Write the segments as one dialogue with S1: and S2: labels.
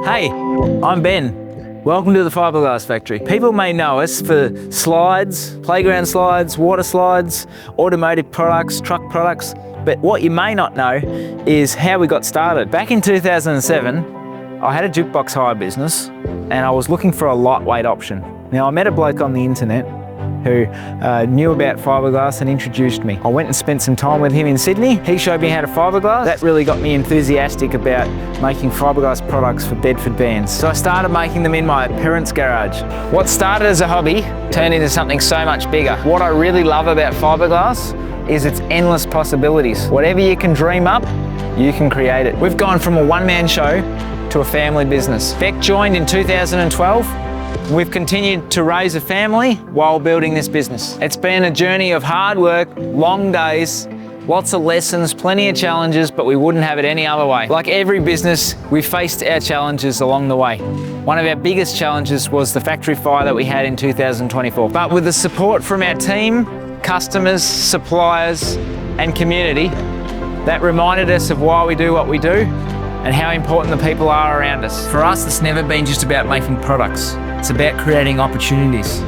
S1: Hey, I'm Ben. Welcome to the Fibreglass Factory. People may know us for slides, playground slides, water slides, automotive products, truck products, but what you may not know is how we got started. Back in 2007, I had a jukebox hire business and I was looking for a lightweight option. Now, I met a bloke on the internet who knew about fiberglass and introduced me. I went and spent some time with him in Sydney. He showed me how to fiberglass. That really got me enthusiastic about making fiberglass products for Bedford bands. So I started making them in my parents' garage. What started as a hobby turned into something so much bigger. What I really love about fiberglass is its endless possibilities. Whatever you can dream up, you can create it. We've gone from a one-man show to a family business. Beck joined in 2012. We've continued to raise a family while building this business. It's been a journey of hard work, long days, lots of lessons, plenty of challenges, but we wouldn't have it any other way. Like every business, we faced our challenges along the way. One of our biggest challenges was the factory fire that we had in 2024. But with the support from our team, customers, suppliers, and community, that reminded us of why we do what we do and how important the people are around us. For us, it's never been just about making products. It's about creating opportunities,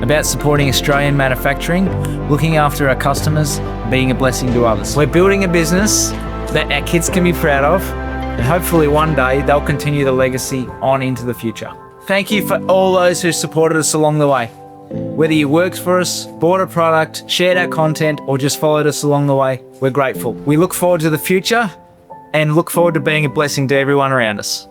S1: about supporting Australian manufacturing, looking after our customers, being a blessing to others. We're building a business that our kids can be proud of, and hopefully one day they'll continue the legacy on into the future. Thank you for all those who supported us along the way. Whether you worked for us, bought a product, shared our content, or just followed us along the way, we're grateful. We look forward to the future and look forward to being a blessing to everyone around us.